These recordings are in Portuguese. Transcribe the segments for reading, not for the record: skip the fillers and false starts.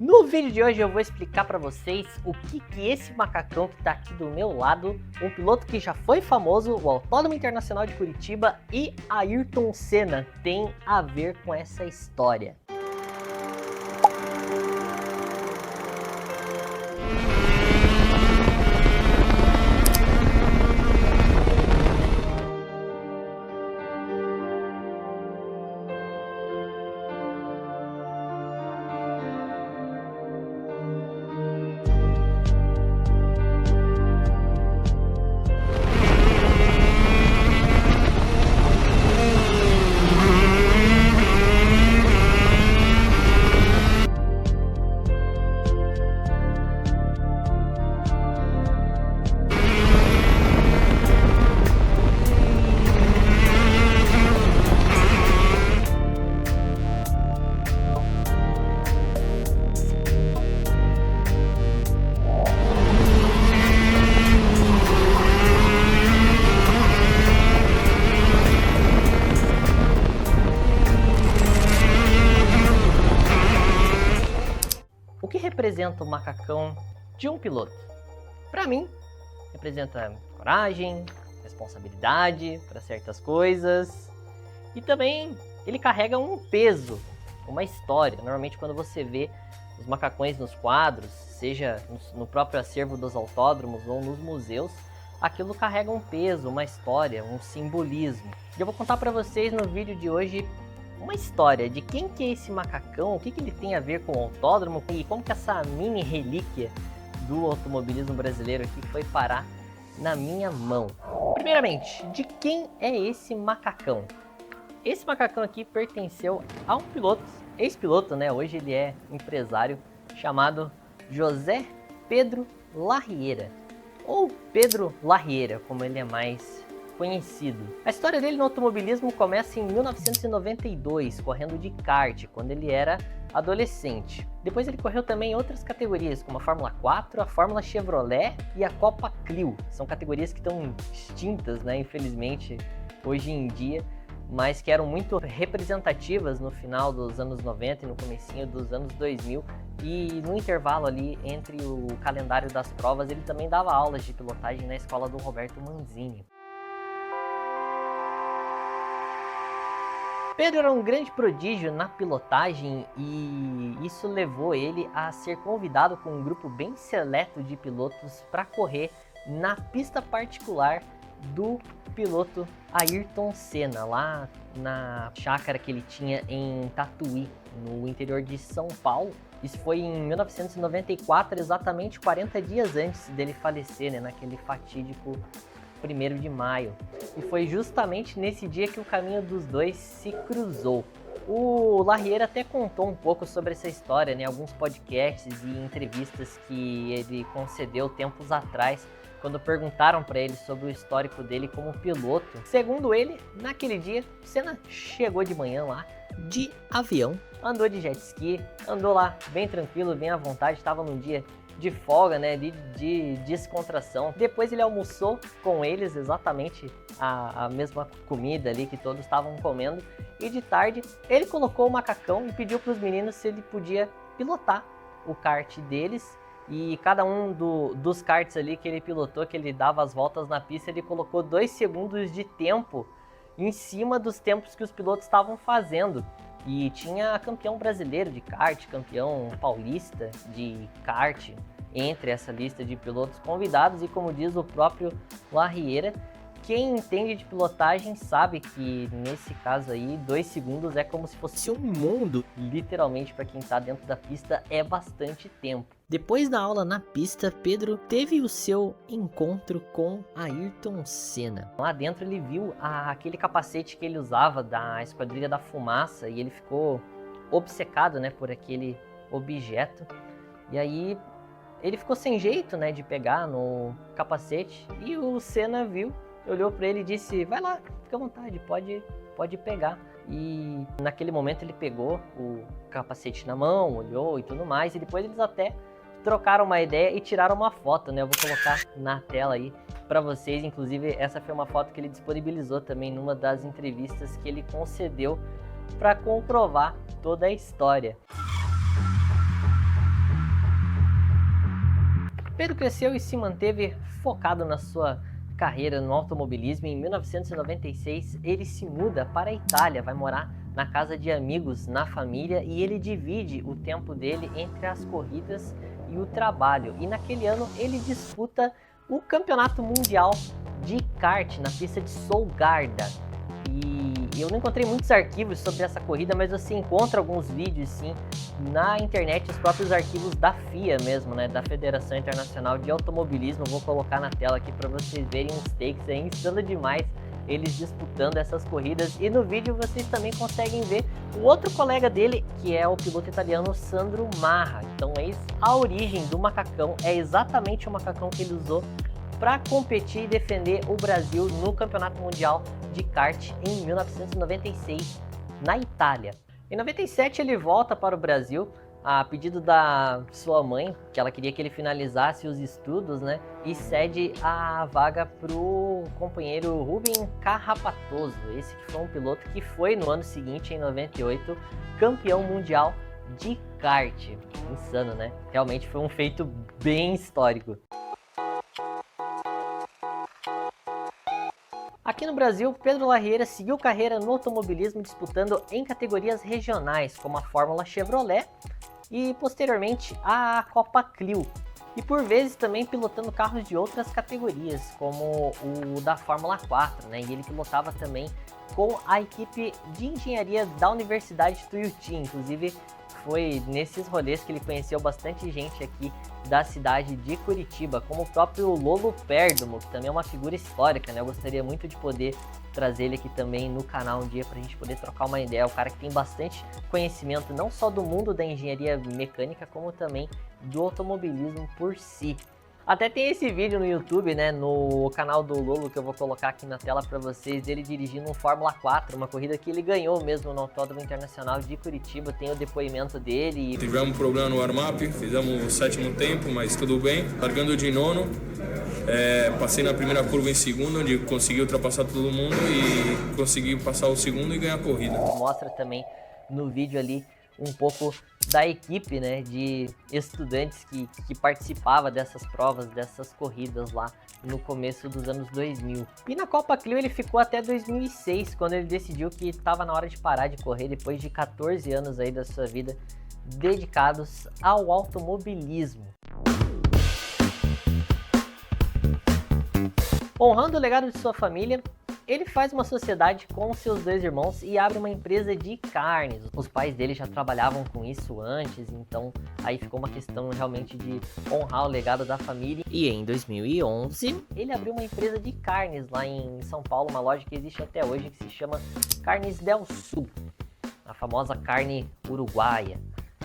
No vídeo de hoje eu vou explicar para vocês o que esse macacão que está aqui do meu lado, um piloto que já foi famoso, o Autódromo Internacional de Curitiba e Ayrton Senna, tem a ver com essa história. O que representa o macacão de um piloto? Para mim, representa coragem, responsabilidade para certas coisas e também ele carrega um peso, uma história. Normalmente quando você vê os macacões nos quadros, seja no próprio acervo dos autódromos ou nos museus, aquilo carrega um peso, uma história, um simbolismo. E eu vou contar para vocês no vídeo de hoje uma história de quem que é esse macacão, o que ele tem a ver com o autódromo e como que essa mini relíquia do automobilismo brasileiro aqui foi parar na minha mão. Primeiramente, de quem é esse macacão? Esse macacão aqui pertenceu a um piloto, ex-piloto, né? Hoje ele é empresário, chamado José Pedro Larriera, ou Pedro Larriera, como ele é mais conhecido. A história dele no automobilismo começa em 1992, correndo de kart, quando ele era adolescente. Depois ele correu também em outras categorias, como a Fórmula 4, a Fórmula Chevrolet e a Copa Clio. São categorias que estão extintas, né, infelizmente, hoje em dia, mas que eram muito representativas no final dos anos 90 e no comecinho dos anos 2000. E no intervalo ali entre o calendário das provas, ele também dava aulas de pilotagem na escola do Roberto Manzini. Pedro era um grande prodígio na pilotagem e isso levou ele a ser convidado com um grupo bem seleto de pilotos para correr na pista particular do piloto Ayrton Senna, lá na chácara que ele tinha em Tatuí, no interior de São Paulo. Isso foi em 1994, exatamente 40 dias antes dele falecer, né, naquele fatídico 1º de maio. E foi justamente nesse dia que o caminho dos dois se cruzou. O Larriera até contou um pouco sobre essa história, né, alguns podcasts e entrevistas que ele concedeu tempos atrás, quando perguntaram para ele sobre o histórico dele como piloto. Segundo ele, naquele dia, Senna chegou de manhã lá, de avião, andou de jet ski, andou lá bem tranquilo, bem à vontade, estava num dia de folga, né, de descontração. Depois ele almoçou com eles, exatamente a mesma comida ali que todos estavam comendo. E de tarde ele colocou o macacão e pediu para os meninos se ele podia pilotar o kart deles. E cada um dos karts ali que ele pilotou, que ele dava as voltas na pista, ele colocou 2 segundos de tempo em cima dos tempos que os pilotos estavam fazendo. E tinha campeão brasileiro de kart, campeão paulista de kart entre essa lista de pilotos convidados. E como diz o próprio Larriera, quem entende de pilotagem sabe que nesse caso aí 2 segundos é como se fosse um mundo, literalmente, para quem está dentro da pista é bastante tempo. Depois da aula na pista, Pedro teve o seu encontro com Ayrton Senna. Lá dentro ele viu aquele capacete que ele usava da Esquadrilha da Fumaça e ele ficou obcecado, né, por aquele objeto. E aí ele ficou sem jeito, né, de pegar no capacete e o Senna viu, olhou para ele e disse: vai lá, fica à vontade, pode pegar. E naquele momento ele pegou o capacete na mão, olhou e tudo mais, e depois eles até trocaram uma ideia e tiraram uma foto, né? Eu vou colocar na tela aí para vocês. Inclusive, essa foi uma foto que ele disponibilizou também numa das entrevistas que ele concedeu para comprovar toda a história. Pedro cresceu e se manteve focado na sua carreira no automobilismo. Em 1996 ele se muda para a Itália, vai morar na casa de amigos, na família, e ele divide o tempo dele entre as corridas e o trabalho. E naquele ano ele disputa o campeonato mundial de kart na pista de Solgarda. E eu não encontrei muitos arquivos sobre essa corrida, mas você encontra alguns vídeos sim na internet, os próprios arquivos da FIA mesmo, né, da Federação Internacional de Automobilismo. Eu vou colocar na tela aqui para vocês verem uns takes, é insano demais eles disputando essas corridas. E no vídeo vocês também conseguem ver o outro colega dele, que é o piloto italiano Sandro Marra. Então eis a origem do macacão, é exatamente o macacão que ele usou para competir e defender o Brasil no Campeonato Mundial de Kart em 1996 na Itália. Em 97 ele volta para o Brasil a pedido da sua mãe, que ela queria que ele finalizasse os estudos, né, e cede a vaga para o companheiro Rubem Carrapatoso, esse que foi um piloto que foi no ano seguinte, em 98, campeão mundial de kart. Insano, né? Realmente foi um feito bem histórico. Aqui no Brasil, Pedro Larriera seguiu carreira no automobilismo disputando em categorias regionais, como a Fórmula Chevrolet e posteriormente a Copa Clio. E por vezes também pilotando carros de outras categorias, como o da Fórmula 4, né? E ele pilotava também com a equipe de engenharia da Universidade Tuiuti. Inclusive foi nesses rolês que ele conheceu bastante gente aqui da cidade de Curitiba, como o próprio Lolo Perdomo, que também é uma figura histórica, né? Eu gostaria muito de poder trazer ele aqui também no canal um dia pra gente poder trocar uma ideia. É um cara que tem bastante conhecimento não só do mundo da engenharia mecânica, como também do automobilismo por si. Até tem esse vídeo no YouTube, né, no canal do Lolo, que eu vou colocar aqui na tela para vocês, dele dirigindo um Fórmula 4, uma corrida que ele ganhou mesmo no Autódromo Internacional de Curitiba. Tem o depoimento dele. Tivemos um problema no warm-up, fizemos o 7º tempo, mas tudo bem. Largando de nono, passei na primeira curva em segundo, onde consegui ultrapassar todo mundo e consegui passar o segundo e ganhar a corrida. Mostra também no vídeo ali um pouco da equipe, né, de estudantes que participava dessas provas, dessas corridas lá no começo dos anos 2000. E na Copa Clio ele ficou até 2006, quando ele decidiu que estava na hora de parar de correr, depois de 14 anos aí da sua vida dedicados ao automobilismo. Honrando o legado de sua família, ele faz uma sociedade com seus dois irmãos e abre uma empresa de carnes. Os pais dele já trabalhavam com isso antes, então aí ficou uma questão realmente de honrar o legado da família. E em 2011, ele abriu uma empresa de carnes lá em São Paulo, uma loja que existe até hoje, que se chama Carnes del Sul, a famosa carne uruguaia.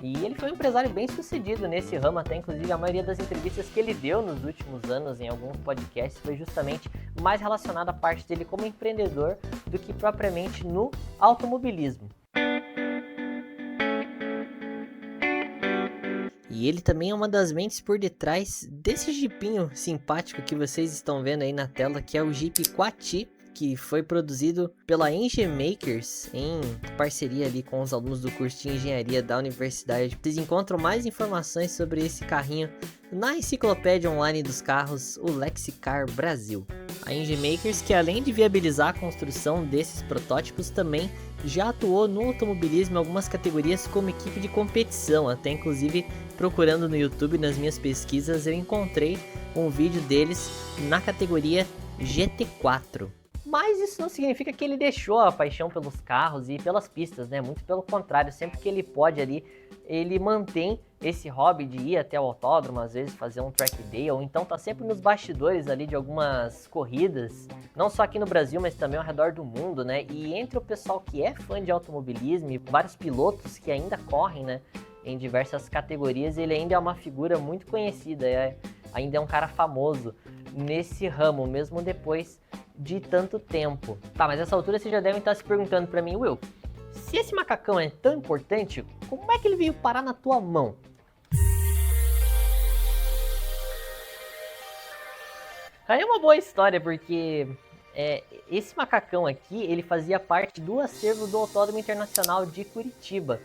E ele foi um empresário bem sucedido nesse ramo, até inclusive a maioria das entrevistas que ele deu nos últimos anos em alguns podcasts foi justamente mais relacionada à parte dele como empreendedor do que propriamente no automobilismo. E ele também é uma das mentes por detrás desse jipinho simpático que vocês estão vendo aí na tela, que é o Jeep Quati, que foi produzido pela Engimakers em parceria ali com os alunos do curso de engenharia da universidade. Vocês encontram mais informações sobre esse carrinho na enciclopédia online dos carros, o Lexicar Brasil. A Engimakers, que além de viabilizar a construção desses protótipos, também já atuou no automobilismo em algumas categorias como equipe de competição. Até inclusive procurando no YouTube nas minhas pesquisas eu encontrei um vídeo deles na categoria GT4. Mas isso não significa que ele deixou a paixão pelos carros e pelas pistas, né? Muito pelo contrário, sempre que ele pode ali, ele mantém esse hobby de ir até o autódromo, às vezes fazer um track day, ou então tá sempre nos bastidores ali de algumas corridas, não só aqui no Brasil, mas também ao redor do mundo, né? E entre o pessoal que é fã de automobilismo e vários pilotos que ainda correm, né, em diversas categorias, ele ainda é uma figura muito conhecida, ainda é um cara famoso nesse ramo, mesmo depois de tanto tempo. Tá, mas nessa altura vocês já devem estar se perguntando pra mim, Will, se esse macacão é tão importante, como é que ele veio parar na tua mão? Aí é uma boa história, porque esse macacão aqui, ele fazia parte do acervo do Autódromo Internacional de Curitiba.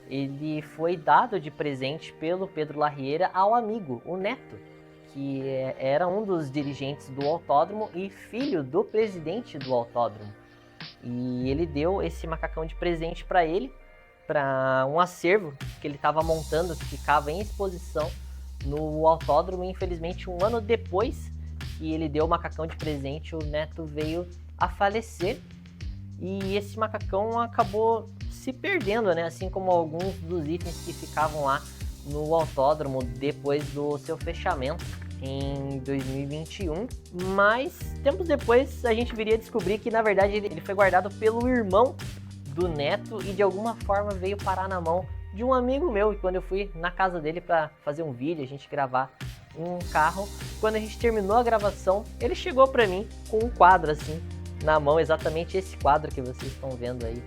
Ele foi dado de presente pelo Pedro Larriera ao amigo, o Neto, que era um dos dirigentes do autódromo e filho do presidente do autódromo. E ele deu esse macacão de presente para ele, para um acervo que ele estava montando, que ficava em exposição no autódromo. E infelizmente, um ano depois que ele deu o macacão de presente, o neto veio a falecer. E esse macacão acabou se perdendo, né? Assim como alguns dos itens que ficavam lá no autódromo depois do seu fechamento em 2021, mas tempos depois a gente viria a descobrir que na verdade ele foi guardado pelo irmão do neto e de alguma forma veio parar na mão de um amigo meu. E quando eu fui na casa dele para fazer um vídeo, a gente gravar um carro, quando a gente terminou a gravação, ele chegou para mim com um quadro assim na mão, exatamente esse quadro que vocês estão vendo aí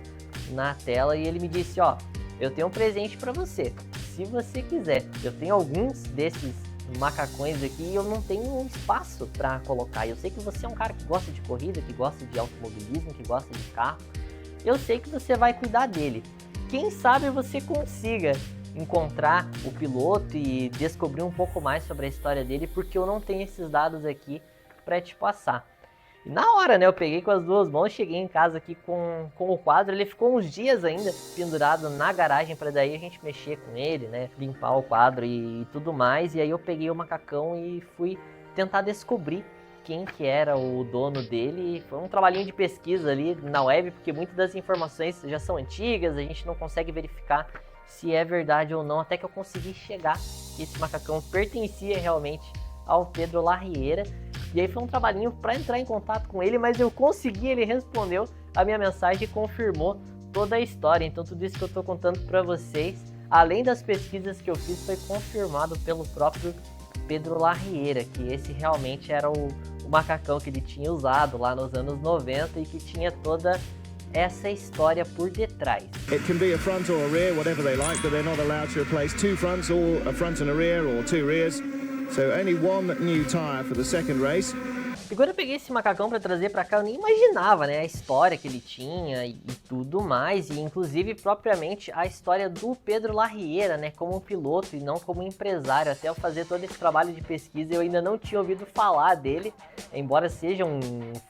na tela, e ele me disse: ó, eu tenho um presente para você, se você quiser. Eu tenho alguns desses macacões aqui e eu não tenho um espaço para colocar. Eu sei que você é um cara que gosta de corrida, que gosta de automobilismo, que gosta de carro. Eu sei que você vai cuidar dele. Quem sabe você consiga encontrar o piloto e descobrir um pouco mais sobre a história dele, porque eu não tenho esses dados aqui para te passar. E na hora, né, eu peguei com as duas mãos, cheguei em casa aqui com o quadro. Ele ficou uns dias ainda pendurado na garagem para daí a gente mexer com ele, né, limpar o quadro e tudo mais. E aí eu peguei o macacão e fui tentar descobrir quem que era o dono dele. Foi um trabalhinho de pesquisa ali na web, porque muitas das informações já são antigas, a gente não consegue verificar se é verdade ou não, até que eu consegui chegar que esse macacão pertencia realmente ao Pedro Larriera. E aí foi um trabalhinho para entrar em contato com ele, mas eu consegui, ele respondeu a minha mensagem e confirmou toda a história. Então tudo isso que eu estou contando para vocês, além das pesquisas que eu fiz, foi confirmado pelo próprio Pedro Larriera, que esse realmente era o macacão que ele tinha usado lá nos anos 90 e que tinha toda essa história por detrás. It can be a front or a rear, whatever they like, but they're not allowed to replace two fronts or a front and a rear or two rears. So only one new tire for the second race. E quando eu peguei esse macacão para trazer para cá, eu nem imaginava, né, a história que ele tinha e tudo mais, e inclusive propriamente a história do Pedro Larriera, né, como um piloto e não como empresário. Até eu fazer todo esse trabalho de pesquisa, eu ainda não tinha ouvido falar dele, embora seja um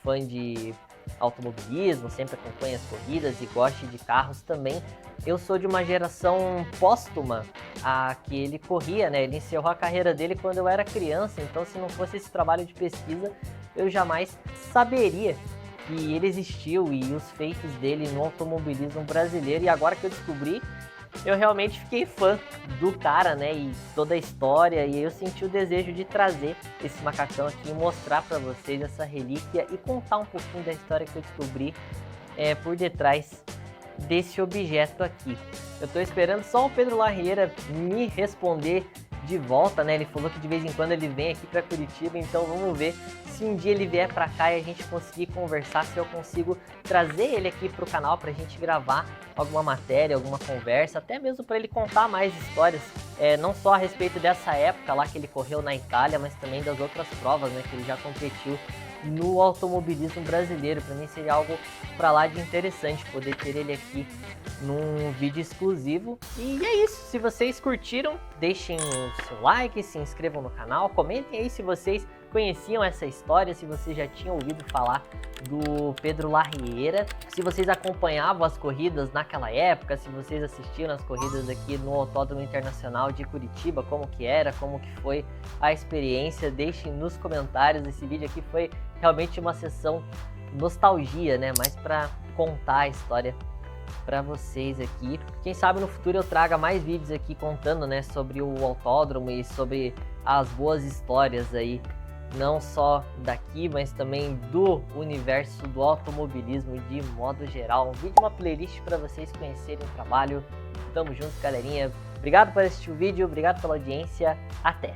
fã de automobilismo, sempre acompanha as corridas e goste de carros também. Eu sou de uma geração póstuma a que ele corria, né? Ele encerrou a carreira dele quando eu era criança, então se não fosse esse trabalho de pesquisa, eu jamais saberia que ele existiu e os feitos dele no automobilismo brasileiro. E agora que eu descobri, eu realmente fiquei fã do cara, né? E toda a história, e eu senti o desejo de trazer esse macacão aqui e mostrar para vocês essa relíquia e contar um pouquinho da história que eu descobri por detrás desse objeto aqui. Eu tô esperando só o Pedro Larriera me responder de volta, né? Ele falou que de vez em quando ele vem aqui para Curitiba, então vamos ver se um dia ele vier para cá e a gente conseguir conversar, se eu consigo trazer ele aqui pro canal pra gente gravar alguma matéria, alguma conversa, até mesmo para ele contar mais histórias, não só a respeito dessa época lá que ele correu na Itália, mas também das outras provas, né, que ele já competiu no automobilismo brasileiro. Para mim seria algo para lá de interessante poder ter ele aqui num vídeo exclusivo. E é isso, se vocês curtiram, deixem o seu like, se inscrevam no canal, comentem aí se vocês conheciam essa história, se vocês já tinham ouvido falar do Pedro Larriera, se vocês acompanhavam as corridas naquela época, se vocês assistiram as corridas aqui no Autódromo Internacional de Curitiba, como que era, como que foi a experiência. Deixem nos comentários. Esse vídeo aqui foi realmente uma sessão nostalgia, né, mais para contar a história para vocês aqui. Quem sabe no futuro eu traga mais vídeos aqui contando, né, sobre o autódromo e sobre as boas histórias aí, não só daqui, mas também do universo do automobilismo de modo geral. Um vídeo, uma playlist para vocês conhecerem o trabalho. Tamo junto, galerinha. Obrigado por assistir o vídeo, obrigado pela audiência. Até!